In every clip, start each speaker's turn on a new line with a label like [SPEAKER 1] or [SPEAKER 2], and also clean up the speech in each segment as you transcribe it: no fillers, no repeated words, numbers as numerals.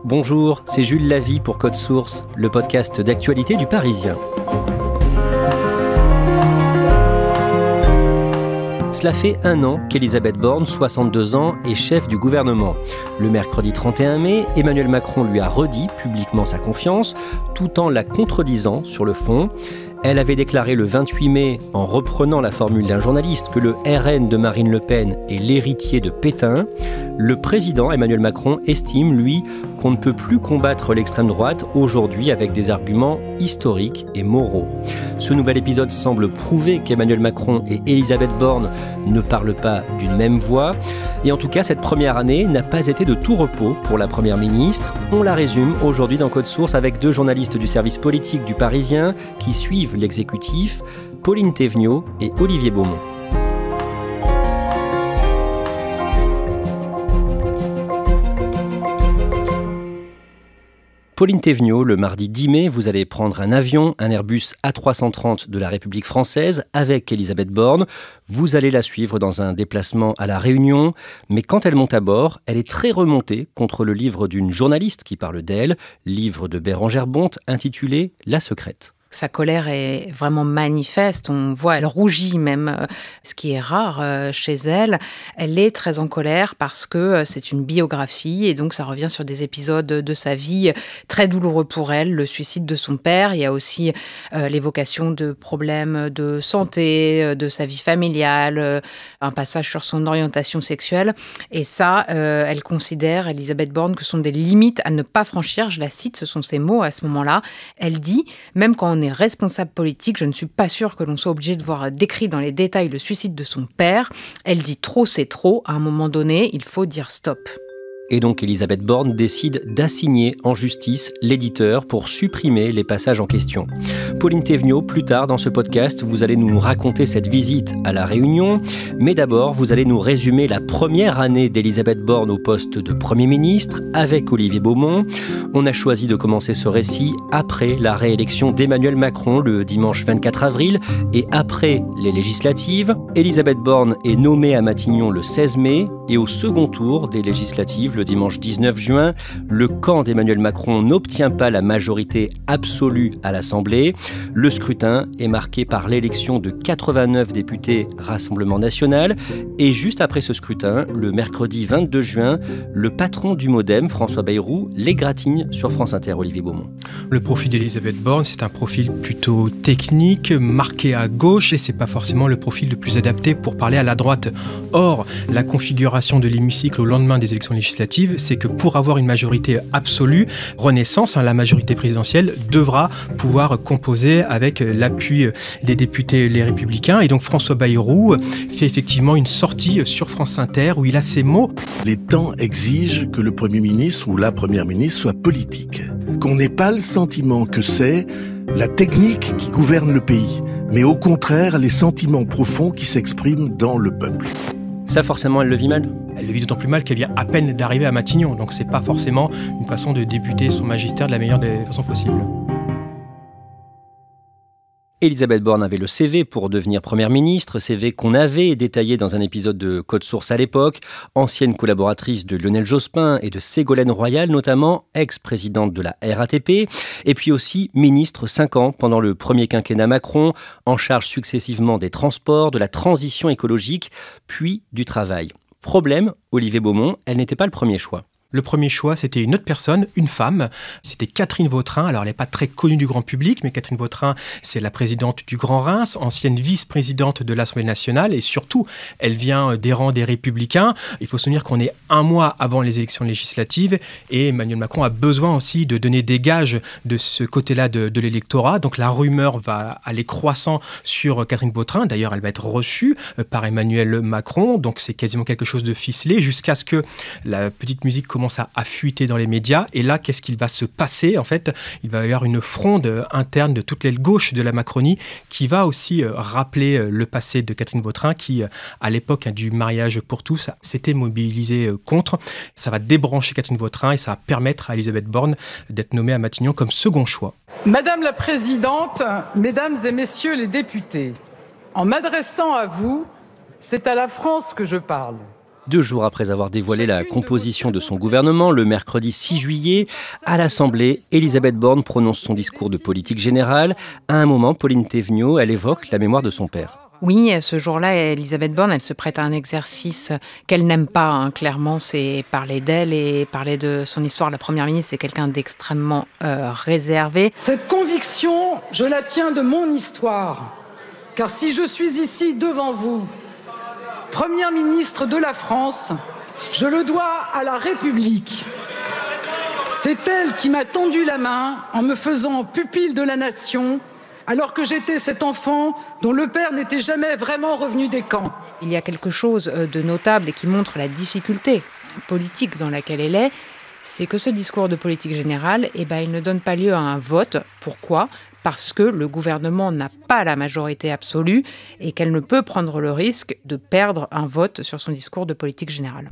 [SPEAKER 1] Bonjour, c'est Jules Lavie pour Code Source, le podcast d'actualité du Parisien. Cela fait un an qu'Elisabeth Borne, 62 ans, est chef du gouvernement. Le mercredi 31 mai, Emmanuel Macron lui a redit publiquement sa confiance, tout en la contredisant sur le fond. Elle avait déclaré le 28 mai, en reprenant la formule d'un journaliste, que le RN de Marine Le Pen est l'héritier de Pétain. Le président Emmanuel Macron estime, lui, qu'on ne peut plus combattre l'extrême droite aujourd'hui avec des arguments historiques et moraux. Ce nouvel épisode semble prouver qu'Emmanuel Macron et Elisabeth Borne ne parlent pas d'une même voix. Et en tout cas, cette première année n'a pas été de tout repos pour la Première ministre. On la résume aujourd'hui dans Code Source avec deux journalistes du service politique du Parisien qui suivent l'exécutif, Pauline Théveniot et Olivier Beaumont. Pauline Théveniot, le mardi 10 mai, vous allez prendre un avion, un Airbus A330 de la République française avec Elisabeth Borne. Vous allez la suivre dans un déplacement à La Réunion. Mais quand elle monte à bord, elle est très remontée contre le livre d'une journaliste qui parle d'elle, livre de Bérengère Bonte intitulé « La secrète ».
[SPEAKER 2] Sa colère est vraiment manifeste, on voit, elle rougit même, ce qui est rare chez elle. Elle est très en colère parce que c'est une biographie et donc ça revient sur des épisodes de sa vie très douloureux pour elle, le suicide de son père. Il y a aussi l'évocation de problèmes de santé, de sa vie familiale, un passage sur son orientation sexuelle. Et ça, elle considère, Elisabeth Borne, que ce sont des limites à ne pas franchir. Je la cite, ce sont ses mots à ce moment-là. Elle dit, même quand on est responsable politique, je ne suis pas sûre que l'on soit obligé de voir décrit dans les détails le suicide de son père. Elle dit trop, c'est trop. À un moment donné, il faut dire stop.
[SPEAKER 1] Et donc Elisabeth Borne décide d'assigner en justice l'éditeur pour supprimer les passages en question. Pauline Théveniot, plus tard dans ce podcast, vous allez nous raconter cette visite à La Réunion. Mais d'abord, vous allez nous résumer la première année d'Elisabeth Borne au poste de Premier ministre avec Olivier Beaumont. On a choisi de commencer ce récit après la réélection d'Emmanuel Macron le dimanche 24 avril et après les législatives. Elisabeth Borne est nommée à Matignon le 16 mai et au second tour des législatives, le dimanche 19 juin, le camp d'Emmanuel Macron n'obtient pas la majorité absolue à l'Assemblée. Le scrutin est marqué par l'élection de 89 députés Rassemblement National. Et juste après ce scrutin, le mercredi 22 juin, le patron du MoDem, François Bayrou, l'égratigne sur France Inter, Olivier Beaumont.
[SPEAKER 3] Le profil d'Elisabeth Borne, c'est un profil plutôt technique, marqué à gauche, et c'est pas forcément le profil le plus adapté pour parler à la droite. Or, la configuration de l'hémicycle au lendemain des élections législatives, c'est que pour avoir une majorité absolue, Renaissance, la majorité présidentielle, devra pouvoir composer avec l'appui des députés Les Républicains. Et donc François Bayrou fait effectivement une sortie sur France Inter où il a ces mots.
[SPEAKER 4] Les temps exigent que le Premier ministre ou la Première ministre soit politique. Qu'on n'ait pas le sentiment que c'est la technique qui gouverne le pays, mais au contraire les sentiments profonds qui s'expriment dans le peuple.
[SPEAKER 1] Ça, forcément, elle le vit mal.
[SPEAKER 3] Elle le vit d'autant plus mal qu'elle vient à peine d'arriver à Matignon. Donc c'est pas forcément une façon de débuter son magistère de la meilleure des façons possibles.
[SPEAKER 1] Elisabeth Borne avait le CV pour devenir Première ministre, CV qu'on avait détaillé dans un épisode de Code Source à l'époque, ancienne collaboratrice de Lionel Jospin et de Ségolène Royal notamment, ex-présidente de la RATP, et puis aussi ministre 5 ans pendant le premier quinquennat Macron, en charge successivement des transports, de la transition écologique, puis du travail. Problème, Olivier Beaumont, elle n'était pas le premier choix.
[SPEAKER 3] Le premier choix, c'était une autre personne, une femme. C'était Catherine Vautrin. Alors, elle n'est pas très connue du grand public, mais Catherine Vautrin, c'est la présidente du Grand Reims, ancienne vice-présidente de l'Assemblée nationale. Et surtout, elle vient des rangs des Républicains. Il faut se souvenir qu'on est un mois avant les élections législatives. Et Emmanuel Macron a besoin aussi de donner des gages de ce côté-là de l'électorat. Donc, la rumeur va aller croissant sur Catherine Vautrin. D'ailleurs, elle va être reçue par Emmanuel Macron. Donc, c'est quasiment quelque chose de ficelé jusqu'à ce que la petite musique commence à fuiter dans les médias. Et là, qu'est-ce qu'il va se passer? En fait, il va y avoir une fronde interne de toute l'aile gauche de la Macronie qui va aussi rappeler le passé de Catherine Vautrin qui, à l'époque du mariage pour tous, s'était mobilisée contre. Ça va débrancher Catherine Vautrin et ça va permettre à Elisabeth Borne d'être nommée à Matignon comme second choix.
[SPEAKER 5] Madame la Présidente, Mesdames et Messieurs les députés, en m'adressant à vous, c'est à la France que je parle.
[SPEAKER 1] 2 jours après avoir dévoilé la composition de son gouvernement, le mercredi 6 juillet, à l'Assemblée, Elisabeth Borne prononce son discours de politique générale. À un moment, Pauline Thévenot, elle évoque la mémoire de son père.
[SPEAKER 2] Oui, ce jour-là, Elisabeth Borne, elle se prête à un exercice qu'elle n'aime pas. Clairement, c'est parler d'elle et parler de son histoire. La première ministre, c'est quelqu'un d'extrêmement réservé.
[SPEAKER 5] Cette conviction, je la tiens de mon histoire. Car si je suis ici devant vous, Première ministre de la France, je le dois à la République. C'est elle qui m'a tendu la main en me faisant pupille de la nation, alors que j'étais cet enfant dont le père n'était jamais vraiment revenu des camps.
[SPEAKER 2] Il y a quelque chose de notable et qui montre la difficulté politique dans laquelle elle est, c'est que ce discours de politique générale, il ne donne pas lieu à un vote. Pourquoi ? Parce que le gouvernement n'a pas la majorité absolue et qu'elle ne peut prendre le risque de perdre un vote sur son discours de politique générale.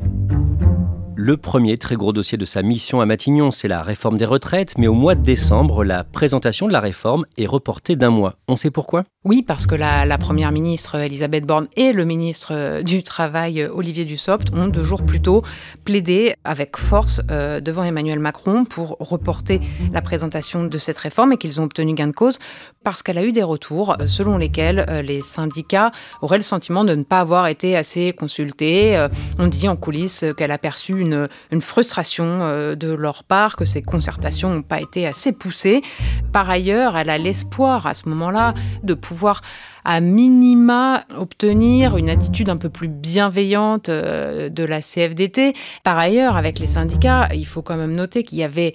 [SPEAKER 1] Le premier très gros dossier de sa mission à Matignon, c'est la réforme des retraites. Mais au mois de décembre, la présentation de la réforme est reportée d'1 mois. On sait pourquoi ?
[SPEAKER 2] Oui, parce que la première ministre Elisabeth Borne et le ministre du Travail Olivier Dussopt ont 2 jours plus tôt plaidé avec force devant Emmanuel Macron pour reporter la présentation de cette réforme et qu'ils ont obtenu gain de cause parce qu'elle a eu des retours selon lesquels les syndicats auraient le sentiment de ne pas avoir été assez consultés. On dit en coulisses qu'elle a perçu une frustration de leur part, que ces concertations n'ont pas été assez poussées. Par ailleurs, elle a l'espoir à ce moment-là de pouvoir à minima obtenir une attitude un peu plus bienveillante de la CFDT. Par ailleurs, avec les syndicats, il faut quand même noter qu'il y avait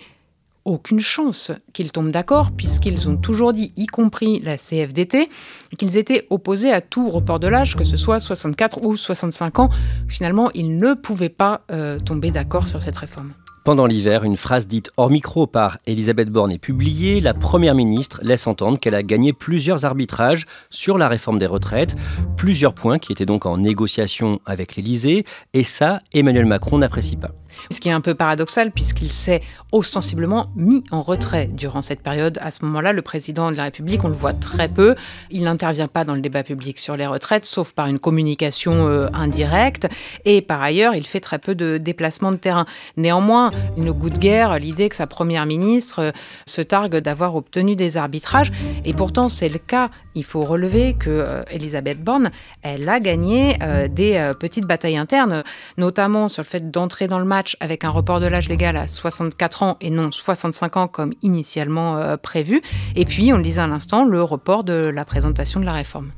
[SPEAKER 2] aucune chance qu'ils tombent d'accord, puisqu'ils ont toujours dit, y compris la CFDT, qu'ils étaient opposés à tout report de l'âge, que ce soit 64 ou 65 ans. Finalement, ils ne pouvaient pas tomber d'accord sur cette réforme.
[SPEAKER 1] Pendant l'hiver, une phrase dite hors micro par Elisabeth Borne est publiée. La Première ministre laisse entendre qu'elle a gagné plusieurs arbitrages sur la réforme des retraites, plusieurs points qui étaient donc en négociation avec l'Élysée, et ça, Emmanuel Macron n'apprécie pas.
[SPEAKER 2] Ce qui est un peu paradoxal puisqu'il s'est ostensiblement mis en retrait durant cette période. À ce moment-là, le président de la République, on le voit très peu. Il n'intervient pas dans le débat public sur les retraites, sauf par une communication indirecte. Et par ailleurs, il fait très peu de déplacements de terrain. Néanmoins, il ne goûte guère l'idée que sa première ministre se targue d'avoir obtenu des arbitrages. Et pourtant, c'est le cas. Il faut relever que Elisabeth Borne, elle a gagné des petites batailles internes, notamment sur le fait d'entrer dans le match avec un report de l'âge légal à 64 ans et non 65 ans comme initialement prévu. Et puis, on le disait à l'instant, le report de la présentation de la réforme.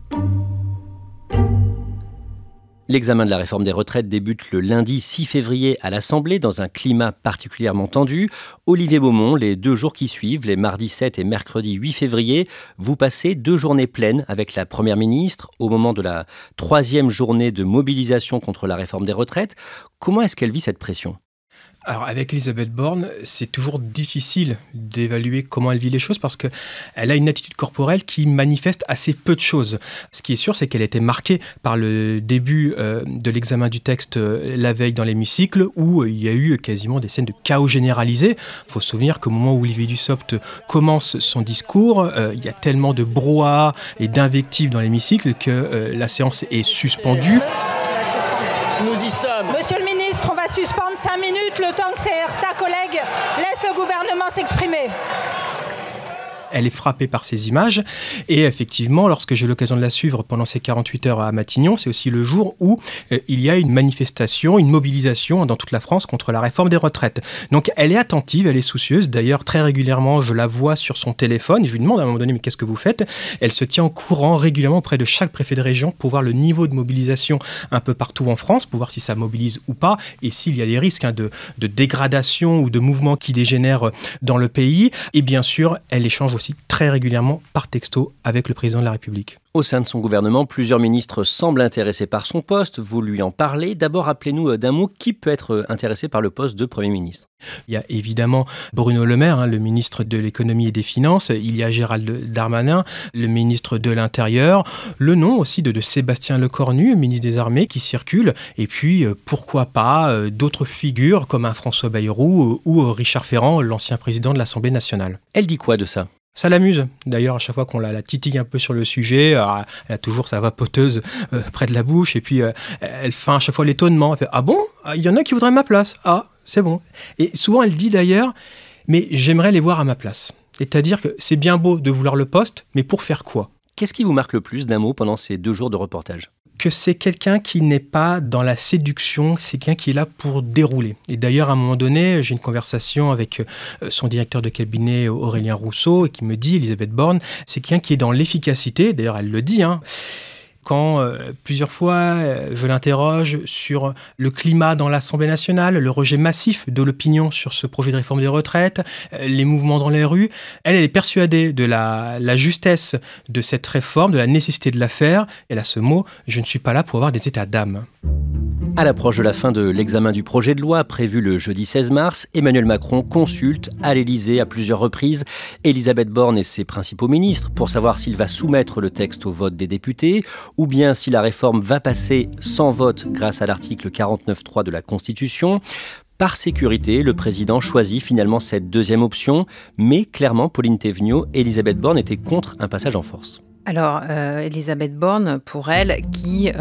[SPEAKER 1] L'examen de la réforme des retraites débute le lundi 6 février à l'Assemblée dans un climat particulièrement tendu. Olivier Beaumont, les 2 jours qui suivent, les mardis 7 et mercredi 8 février, vous passez 2 journées pleines avec la Première ministre au moment de la 3e journée de mobilisation contre la réforme des retraites. Comment est-ce qu'elle vit cette pression ?
[SPEAKER 3] Alors avec Elisabeth Borne, c'est toujours difficile d'évaluer comment elle vit les choses parce qu'elle a une attitude corporelle qui manifeste assez peu de choses. Ce qui est sûr, c'est qu'elle a été marquée par le début de l'examen du texte la veille dans l'hémicycle où il y a eu quasiment des scènes de chaos généralisé. Il faut se souvenir qu'au moment où Olivier Dussopt commence son discours, il y a tellement de brouhaha et d'invectives dans l'hémicycle que la séance est suspendue.
[SPEAKER 6] Nous y sommes.
[SPEAKER 7] Monsieur le ministre, on va suspendre 5 minutes le temps que certains collègues laissent le gouvernement s'exprimer.
[SPEAKER 3] Elle est frappée par ces images et effectivement, lorsque j'ai l'occasion de la suivre pendant ces 48 heures à Matignon, c'est aussi le jour où il y a une manifestation, une mobilisation dans toute la France contre la réforme des retraites. Donc elle est attentive, elle est soucieuse. D'ailleurs, très régulièrement, je la vois sur son téléphone et je lui demande à un moment donné, mais qu'est-ce que vous faites ? Elle se tient au courant régulièrement auprès de chaque préfet de région pour voir le niveau de mobilisation un peu partout en France, pour voir si ça mobilise ou pas et s'il y a des risques de dégradation ou de mouvements qui dégénèrent dans le pays. Et bien sûr, elle échange aussi très régulièrement par texto avec le président de la République.
[SPEAKER 1] Au sein de son gouvernement, plusieurs ministres semblent intéressés par son poste. Vous lui en parlez. D'abord, rappelez-nous d'un mot qui peut être intéressé par le poste de Premier ministre.
[SPEAKER 3] Il y a évidemment Bruno Le Maire, le ministre de l'économie et des finances. Il y a Gérald Darmanin, le ministre de l'Intérieur. Le nom aussi de Sébastien Lecornu, ministre des Armées, qui circule. Et puis, pourquoi pas d'autres figures comme un François Bayrou ou Richard Ferrand, l'ancien président de l'Assemblée nationale.
[SPEAKER 1] Elle dit quoi de ça ?
[SPEAKER 3] Ça l'amuse, d'ailleurs, à chaque fois qu'on la titille un peu sur le sujet. Alors, elle a toujours sa vapoteuse près de la bouche, et puis elle fait à chaque fois l'étonnement. Elle fait « Ah bon ? Il y en a qui voudraient ma place. Ah, c'est bon. » Et souvent, elle dit d'ailleurs « Mais j'aimerais les voir à ma place. » C'est-à-dire que c'est bien beau de vouloir le poste, mais pour faire quoi ?
[SPEAKER 1] Qu'est-ce qui vous marque le plus d'un mot pendant ces 2 jours de reportage ?
[SPEAKER 3] Que c'est quelqu'un qui n'est pas dans la séduction, c'est quelqu'un qui est là pour dérouler. Et d'ailleurs, à un moment donné, j'ai une conversation avec son directeur de cabinet, Aurélien Rousseau, et qui me dit, Elisabeth Borne, c'est quelqu'un qui est dans l'efficacité, d'ailleurs elle le dit, quand plusieurs fois je l'interroge sur le climat dans l'Assemblée nationale, le rejet massif de l'opinion sur ce projet de réforme des retraites, les mouvements dans les rues, elle est persuadée de la justesse de cette réforme, de la nécessité de la faire. Elle a ce mot, je ne suis pas là pour avoir des états d'âme.
[SPEAKER 1] À l'approche de la fin de l'examen du projet de loi prévu le jeudi 16 mars, Emmanuel Macron consulte à l'Élysée à plusieurs reprises Elisabeth Borne et ses principaux ministres pour savoir s'il va soumettre le texte au vote des députés ou bien si la réforme va passer sans vote grâce à l'article 49.3 de la Constitution. Par sécurité, le président choisit finalement cette deuxième option, mais clairement, Pauline Thévenoud, Elisabeth Borne était contre un passage en force.
[SPEAKER 2] Alors, Elisabeth Borne, pour elle, qui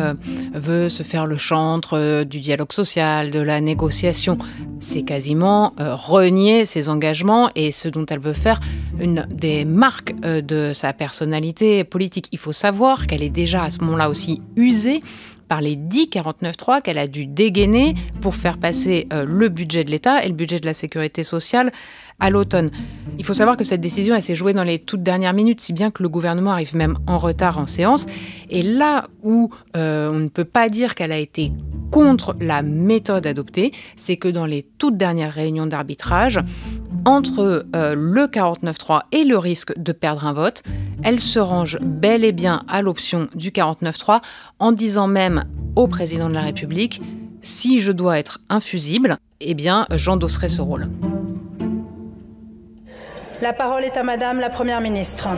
[SPEAKER 2] veut se faire le chantre du dialogue social, de la négociation, c'est quasiment renier ses engagements et ce dont elle veut faire une des marques de sa personnalité politique. Il faut savoir qu'elle est déjà à ce moment-là aussi usée par les 10 49.3 qu'elle a dû dégainer pour faire passer le budget de l'État et le budget de la sécurité sociale à l'automne. Il faut savoir que cette décision, elle s'est jouée dans les toutes dernières minutes, si bien que le gouvernement arrive même en retard en séance. Et là où on ne peut pas dire qu'elle a été contre la méthode adoptée, c'est que dans les toutes dernières réunions d'arbitrage, entre le 49.3 et le risque de perdre un vote, elle se range bel et bien à l'option du 49.3 en disant même au président de la République « Si je dois être infusible, eh bien, j'endosserai ce rôle ».
[SPEAKER 7] La parole est à Madame la Première ministre.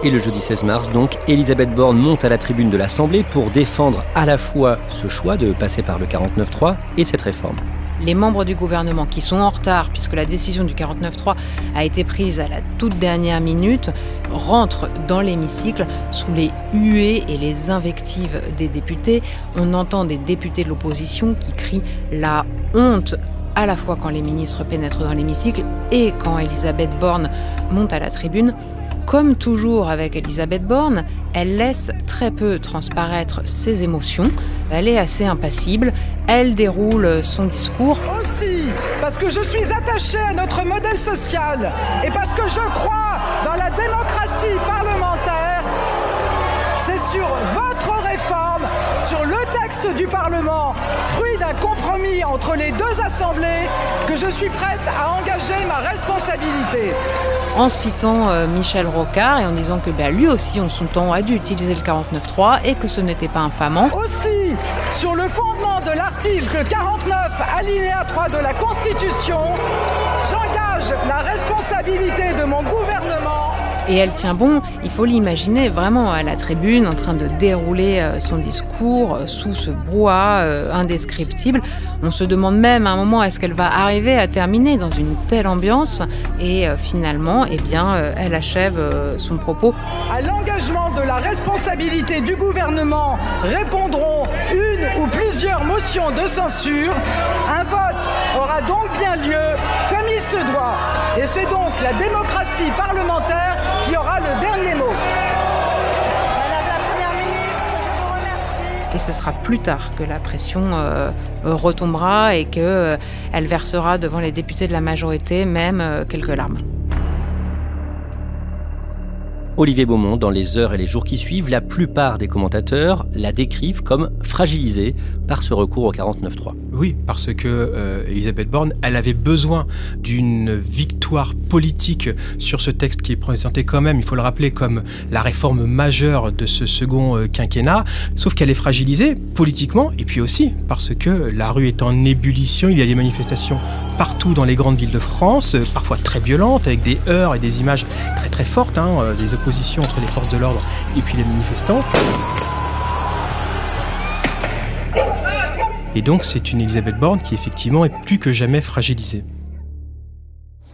[SPEAKER 1] Et le jeudi 16 mars, donc, Elisabeth Borne monte à la tribune de l'Assemblée pour défendre à la fois ce choix de passer par le 49.3 et cette réforme.
[SPEAKER 2] Les membres du gouvernement qui sont en retard, puisque la décision du 49.3 a été prise à la toute dernière minute, rentrent dans l'hémicycle sous les huées et les invectives des députés. On entend des députés de l'opposition qui crient la honte à la fois quand les ministres pénètrent dans l'hémicycle et quand Elisabeth Borne monte à la tribune. Comme toujours avec Elisabeth Borne, elle laisse très peu transparaître ses émotions. Elle est assez impassible. Elle déroule son discours.
[SPEAKER 5] Aussi, parce que je suis attachée à notre modèle social et parce que je crois dans la démocratie parlementaire, c'est sur votre réforme, sur le texte du Parlement, fruit d'un compromis entre les deux assemblées, que je suis prête à engager ma responsabilité.
[SPEAKER 2] En citant Michel Rocard et en disant que lui aussi, en son temps, a dû utiliser le 49.3 et que ce n'était pas infamant.
[SPEAKER 5] Aussi, sur le fondement de l'article 49, alinéa 3 de la Constitution, j'engage la responsabilité de mon gouvernement.
[SPEAKER 2] Et elle tient bon, il faut l'imaginer vraiment à la tribune, en train de dérouler son discours sous ce brouhaha indescriptible. On se demande même à un moment, est-ce qu'elle va arriver à terminer dans une telle ambiance ? Et finalement, elle achève son propos.
[SPEAKER 5] À l'engagement de la responsabilité du gouvernement répondront une ou plusieurs motions de censure. Un vote aura donc bien lieu comme il se doit. Et c'est donc la démocratie parlementaire qui aura le dernier mot.
[SPEAKER 7] Madame la Première ministre, je vous remercie.
[SPEAKER 2] Et ce sera plus tard que la pression retombera et qu'elle versera devant les députés de la majorité même quelques larmes.
[SPEAKER 1] Olivier Beaumont, dans les heures et les jours qui suivent, la plupart des commentateurs la décrivent comme fragilisée par ce recours au 49.3.
[SPEAKER 3] Oui, parce que Elisabeth Borne, elle avait besoin d'une victoire politique sur ce texte qui est présenté quand même, il faut le rappeler, comme la réforme majeure de ce second quinquennat, sauf qu'elle est fragilisée politiquement, et puis aussi parce que la rue est en ébullition, il y a des manifestations partout dans les grandes villes de France, parfois très violentes, avec des heurts et des images très très fortes, des oppositions entre les forces de l'ordre et puis les manifestants. Et donc c'est une Elisabeth Borne qui effectivement est plus que jamais fragilisée.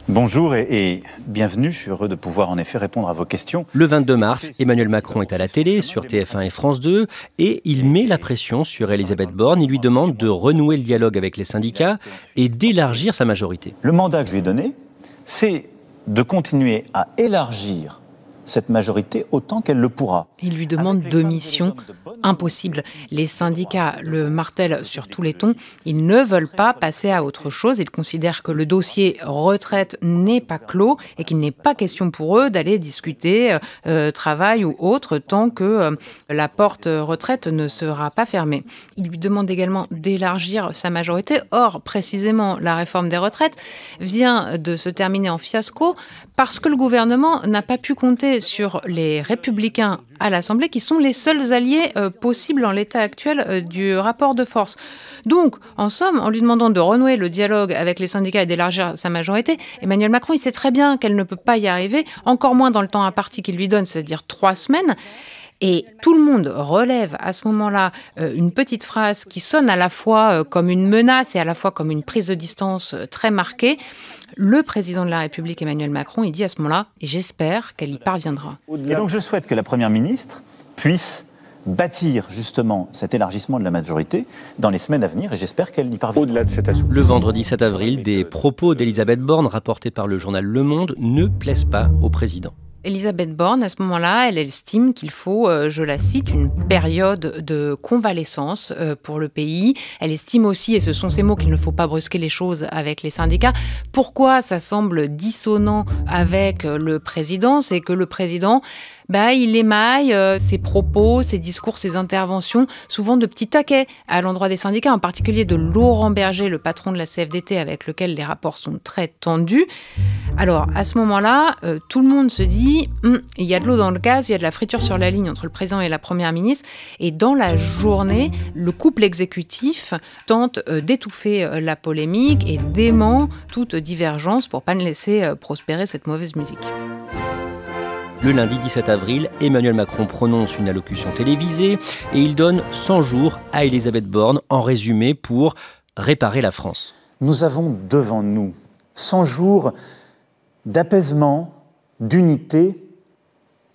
[SPEAKER 8] Bonjour et bienvenue, je suis heureux de pouvoir en effet répondre à vos questions.
[SPEAKER 1] Le 22 mars, Emmanuel Macron est à la télé, sur TF1 et France 2, et il met la pression sur Elisabeth Borne. Il lui demande de renouer le dialogue avec les syndicats et d'élargir sa majorité.
[SPEAKER 8] Le mandat que je lui ai donné, c'est de continuer à élargir cette majorité autant qu'elle le pourra.
[SPEAKER 2] Il lui demande 2 missions. Impossible. Les syndicats le martèlent sur tous les tons. Ils ne veulent pas passer à autre chose. Ils considèrent que le dossier retraite n'est pas clos et qu'il n'est pas question pour eux d'aller discuter travail ou autre tant que la porte retraite ne sera pas fermée. Il lui demande également d'élargir sa majorité. Or, précisément, la réforme des retraites vient de se terminer en fiasco parce que le gouvernement n'a pas pu compter sur les Républicains à l'Assemblée, qui sont les seuls alliés possibles en l'état actuel du rapport de force. Donc, en somme, en lui demandant de renouer le dialogue avec les syndicats et d'élargir sa majorité, Emmanuel Macron, il sait très bien qu'elle ne peut pas y arriver, encore moins dans le temps imparti qu'il lui donne, c'est-à-dire 3 semaines. Et tout le monde relève à ce moment-là une petite phrase qui sonne à la fois comme une menace et à la fois comme une prise de distance très marquée. Le président de la République, Emmanuel Macron, il dit à ce moment-là « et j'espère qu'elle y parviendra ».
[SPEAKER 8] Et donc je souhaite que la Première ministre puisse bâtir justement cet élargissement de la majorité dans les semaines à venir et j'espère qu'elle y parviendra.
[SPEAKER 6] Au-delà de cet assouplissement.
[SPEAKER 1] Le vendredi 7 avril, des propos d'Elisabeth Borne rapportés par le journal Le Monde ne plaisent pas au président.
[SPEAKER 2] Elisabeth Borne, à ce moment-là, elle estime qu'il faut, je la cite, une période de convalescence pour le pays. Elle estime aussi, et ce sont ces mots, qu'il ne faut pas brusquer les choses avec les syndicats. Pourquoi ça semble dissonant avec le président ? C'est que le président, il émaille ses propos, ses discours, ses interventions, souvent de petits taquets à l'endroit des syndicats, en particulier de Laurent Berger, le patron de la CFDT, avec lequel les rapports sont très tendus. Alors, à ce moment-là, tout le monde se dit il y a de l'eau dans le gaz, il y a de la friture sur la ligne entre le président et la première ministre. Et dans la journée, le couple exécutif tente d'étouffer la polémique et dément toute divergence pour pas laisser prospérer cette mauvaise musique.
[SPEAKER 1] Le lundi 17 avril, Emmanuel Macron prononce une allocution télévisée et il donne 100 jours à Elisabeth Borne, en résumé, pour réparer la France.
[SPEAKER 8] Nous avons devant nous 100 jours d'apaisement, d'unité,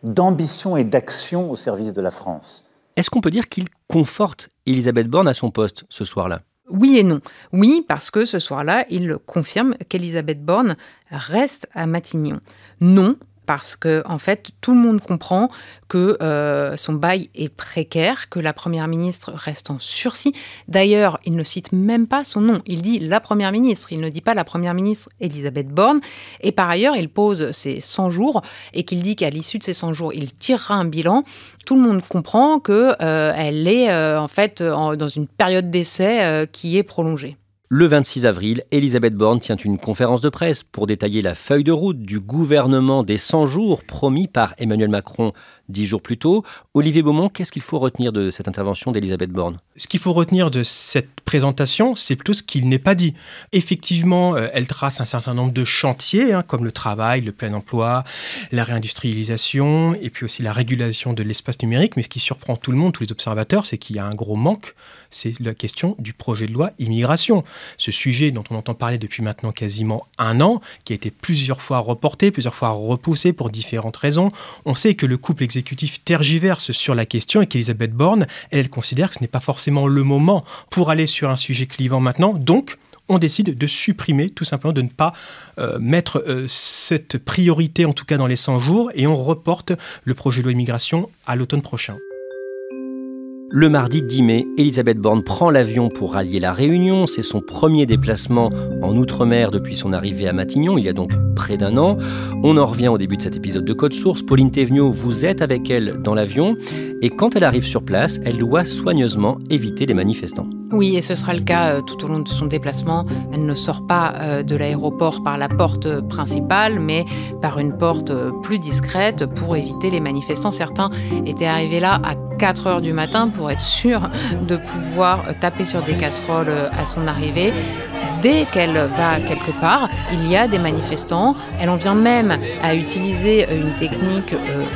[SPEAKER 8] d'ambition et d'action au service de la France.
[SPEAKER 1] Est-ce qu'on peut dire qu'il conforte Elisabeth Borne à son poste ce soir-là ?
[SPEAKER 2] Oui et non. Oui, parce que ce soir-là, il confirme qu'Elisabeth Borne reste à Matignon. Non, parce que, en fait, tout le monde comprend que son bail est précaire, que la Première ministre reste en sursis. D'ailleurs, il ne cite même pas son nom. Il dit la Première ministre. Il ne dit pas la Première ministre Elisabeth Borne. Et par ailleurs, il pose ses 100 jours et qu'il dit qu'à l'issue de ces 100 jours, il tirera un bilan. Tout le monde comprend qu'elle est en fait dans une période d'essai qui est prolongée.
[SPEAKER 1] Le 26 avril, Elisabeth Borne tient une conférence de presse pour détailler la feuille de route du gouvernement des 100 jours promis par Emmanuel Macron 10 jours plus tôt. Olivier Beaumont, qu'est-ce qu'il faut retenir de cette intervention d'Elisabeth Borne ?
[SPEAKER 3] Ce qu'il faut retenir de cette présentation, c'est plutôt ce qu'il n'est pas dit. Effectivement, elle trace un certain nombre de chantiers, comme le travail, le plein emploi, la réindustrialisation et puis aussi la régulation de l'espace numérique. Mais ce qui surprend tout le monde, tous les observateurs, c'est qu'il y a un gros manque, c'est la question du projet de loi immigration. Ce sujet dont on entend parler depuis maintenant quasiment 1 an, qui a été plusieurs fois reporté, plusieurs fois repoussé pour différentes raisons. On sait que le couple exécutif tergiverse sur la question et qu'Elisabeth Borne, elle considère que ce n'est pas forcément le moment pour aller sur un sujet clivant maintenant. Donc, on décide de supprimer, tout simplement, de ne pas mettre cette priorité, en tout cas dans les 100 jours, et on reporte le projet de loi immigration à l'automne prochain.
[SPEAKER 1] Le mardi 10 mai, Elisabeth Borne prend l'avion pour rallier La Réunion. C'est son premier déplacement en Outre-mer depuis son arrivée à Matignon, il y a donc près d'1 an. On en revient au début de cet épisode de Code Source. Pauline Thévenoud, vous êtes avec elle dans l'avion. Et quand elle arrive sur place, elle doit soigneusement éviter les manifestants.
[SPEAKER 2] Oui, et ce sera le cas tout au long de son déplacement. Elle ne sort pas de l'aéroport par la porte principale, mais par une porte plus discrète pour éviter les manifestants. Certains étaient arrivés là à 4 heures du matin pour être sûrs de pouvoir taper sur des casseroles à son arrivée. dès qu'elle va quelque part, il y a des manifestants. Elle en vient même à utiliser une technique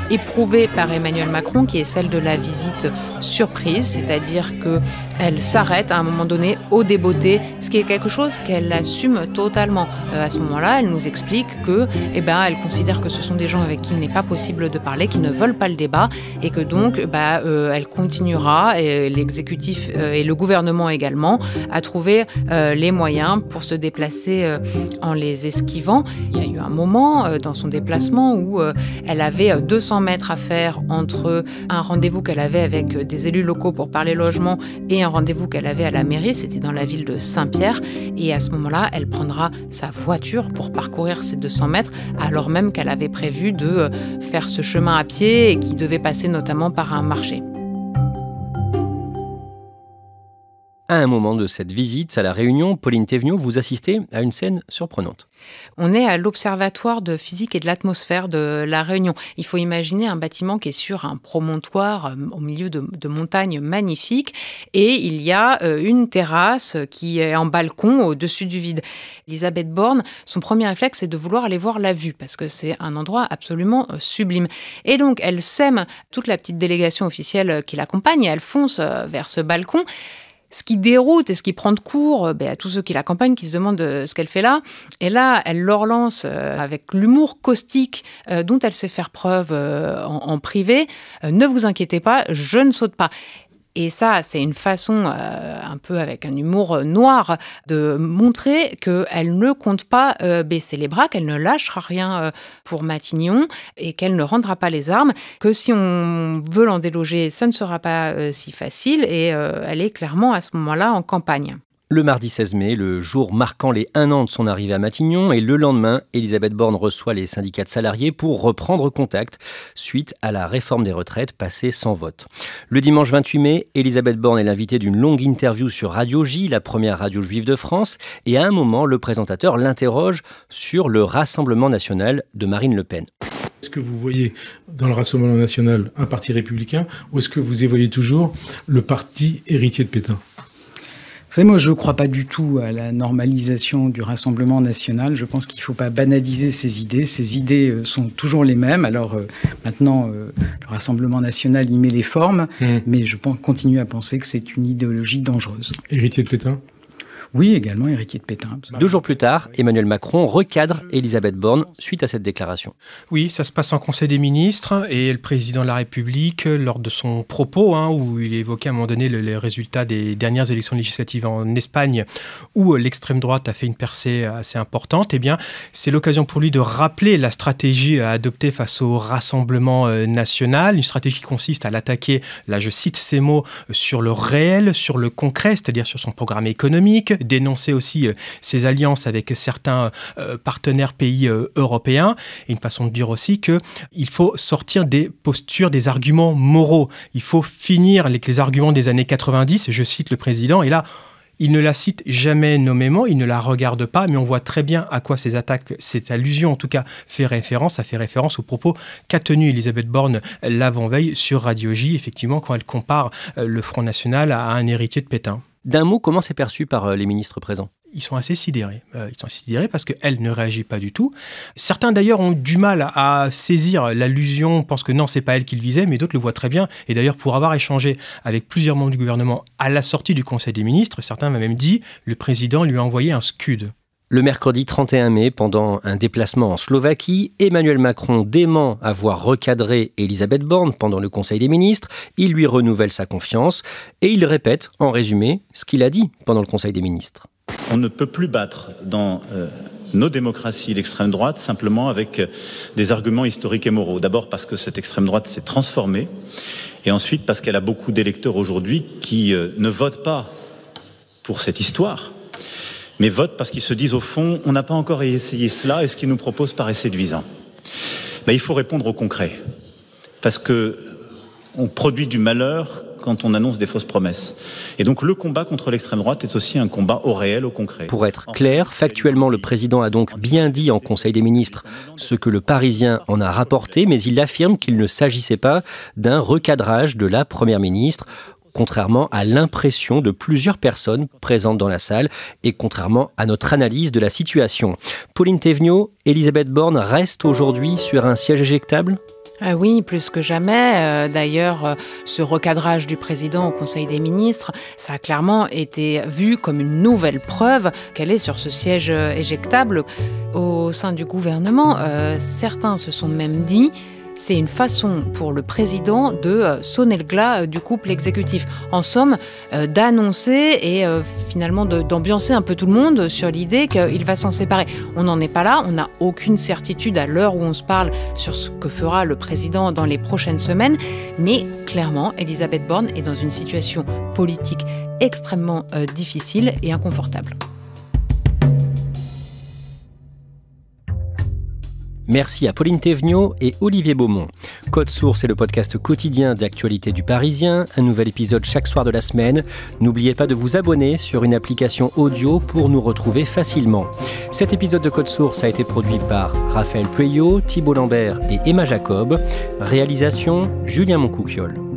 [SPEAKER 2] éprouvée par Emmanuel Macron, qui est celle de la visite surprise, c'est-à-dire qu'elle s'arrête à un moment donné au débeauté, ce qui est quelque chose qu'elle assume totalement. À ce moment-là, elle nous explique que, elle considère que ce sont des gens avec qui il n'est pas possible de parler, qui ne veulent pas le débat, et que donc, elle continuera, et l'exécutif et le gouvernement également, à trouver les moyens pour se déplacer en les esquivant. Il y a eu un moment dans son déplacement où elle avait 200 mètres à faire entre un rendez-vous qu'elle avait avec des élus locaux pour parler logement et un rendez-vous qu'elle avait à la mairie, c'était dans la ville de Saint-Pierre. Et à ce moment-là, elle prendra sa voiture pour parcourir ces 200 mètres, alors même qu'elle avait prévu de faire ce chemin à pied et qui devait passer notamment par un marché.
[SPEAKER 1] À un moment de cette visite à La Réunion, Pauline Thévenoud, vous assistez à une scène surprenante.
[SPEAKER 2] On est à l'Observatoire de physique et de l'atmosphère de La Réunion. Il faut imaginer un bâtiment qui est sur un promontoire au milieu de montagnes magnifiques, et il y a une terrasse qui est en balcon au-dessus du vide. Elisabeth Borne, son premier réflexe, c'est de vouloir aller voir la vue, parce que c'est un endroit absolument sublime. Et donc, elle sème toute la petite délégation officielle qui l'accompagne, et elle fonce vers ce balcon. Ce qui déroute et ce qui prend de court à tous ceux qui l'accompagnent, qui se demandent ce qu'elle fait là. Et là, elle leur lance avec l'humour caustique dont elle sait faire preuve en privé. Ne vous inquiétez pas, je ne saute pas. Et ça, c'est une façon, un peu avec un humour noir, de montrer qu'elle ne compte pas baisser les bras, qu'elle ne lâchera rien pour Matignon et qu'elle ne rendra pas les armes, que si on veut l'en déloger, ça ne sera pas si facile, et elle est clairement à ce moment-là en campagne.
[SPEAKER 1] Le mardi 16 mai, le jour marquant les 1 an de son arrivée à Matignon, et le lendemain, Elisabeth Borne reçoit les syndicats de salariés pour reprendre contact suite à la réforme des retraites passée sans vote. Le dimanche 28 mai, Elisabeth Borne est l'invitée d'une longue interview sur Radio J, la première radio juive de France, et à un moment, le présentateur l'interroge sur le Rassemblement national de Marine Le Pen.
[SPEAKER 9] Est-ce que vous voyez dans le Rassemblement national un parti républicain, ou est-ce que vous y voyez toujours le parti héritier de Pétain ?
[SPEAKER 10] Vous savez, moi, je ne crois pas du tout à la normalisation du Rassemblement national. Je pense qu'il ne faut pas banaliser ces idées. Ces idées sont toujours les mêmes. Alors, maintenant, le Rassemblement national y met les formes, mais je continue à penser que c'est une idéologie dangereuse.
[SPEAKER 9] Héritier de Pétain ?
[SPEAKER 10] Oui, également héritier de Pétain.
[SPEAKER 1] 2 jours plus tard, Emmanuel Macron recadre Elisabeth Borne suite à cette déclaration.
[SPEAKER 3] Oui, ça se passe en Conseil des ministres, et le président de la République, lors de son propos, où il évoquait à un moment donné les résultats des dernières élections législatives en Espagne, où l'extrême droite a fait une percée assez importante, c'est l'occasion pour lui de rappeler la stratégie à adopter face au Rassemblement national, une stratégie qui consiste à l'attaquer, là je cite ces mots, sur le réel, sur le concret, c'est-à-dire sur son programme économique, dénoncer aussi ses alliances avec certains partenaires pays européens, et une façon de dire aussi qu'il faut sortir des postures, des arguments moraux. Il faut finir avec les arguments des années 90, je cite le président, et là, il ne la cite jamais nommément, il ne la regarde pas, mais on voit très bien à quoi ces attaques, cette allusion en tout cas, fait référence. Ça fait référence aux propos qu'a tenu Elisabeth Borne l'avant-veille sur Radio J, effectivement, quand elle compare le Front National à un héritier de Pétain.
[SPEAKER 1] D'un mot, comment c'est perçu par les ministres présents ?
[SPEAKER 3] Ils sont assez sidérés. Parce qu'elle ne réagit pas du tout. Certains d'ailleurs ont du mal à saisir l'allusion, pensent que non, c'est pas elle qu'il visait, mais d'autres le voient très bien. Et d'ailleurs, pour avoir échangé avec plusieurs membres du gouvernement à la sortie du Conseil des ministres, certains m'ont même dit le président lui a envoyé un scud.
[SPEAKER 1] Le mercredi 31 mai, pendant un déplacement en Slovaquie, Emmanuel Macron dément avoir recadré Elisabeth Borne pendant le Conseil des ministres. Il lui renouvelle sa confiance et il répète, en résumé, ce qu'il a dit pendant le Conseil des ministres.
[SPEAKER 11] On ne peut plus battre dans nos démocraties l'extrême droite simplement avec des arguments historiques et moraux. D'abord parce que cette extrême droite s'est transformée, et ensuite parce qu'elle a beaucoup d'électeurs aujourd'hui qui ne votent pas pour cette histoire, mais votent parce qu'ils se disent au fond, on n'a pas encore essayé cela, et ce qu'ils nous proposent paraît séduisant. Il faut répondre au concret, parce que on produit du malheur quand on annonce des fausses promesses. Et donc le combat contre l'extrême droite est aussi un combat au réel, au concret.
[SPEAKER 1] Pour être clair, factuellement, le président a donc bien dit en Conseil des ministres ce que le Parisien en a rapporté, mais il affirme qu'il ne s'agissait pas d'un recadrage de la Première ministre. contrairement à l'impression de plusieurs personnes présentes dans la salle et contrairement à notre analyse de la situation. Pauline Thévenoud, Élisabeth Borne reste aujourd'hui sur un siège éjectable ?
[SPEAKER 2] Oui, plus que jamais. D'ailleurs, ce recadrage du président au Conseil des ministres, ça a clairement été vu comme une nouvelle preuve qu'elle est sur ce siège éjectable. Au sein du gouvernement, certains se sont même dit c'est une façon pour le président de sonner le glas du couple exécutif. En somme, d'annoncer et finalement d'ambiancer un peu tout le monde sur l'idée qu'il va s'en séparer. On n'en est pas là, on n'a aucune certitude à l'heure où on se parle sur ce que fera le président dans les prochaines semaines, mais clairement, Élisabeth Borne est dans une situation politique extrêmement difficile et inconfortable.
[SPEAKER 1] Merci à Pauline Thévenoud et Olivier Beaumont. Code Source est le podcast quotidien d'actualité du Parisien. Un nouvel épisode chaque soir de la semaine. N'oubliez pas de vous abonner sur une application audio pour nous retrouver facilement. Cet épisode de Code Source a été produit par Raphaël Pueyo, Thibault Lambert et Emma Jacob. Réalisation, Julien Moncouquiol.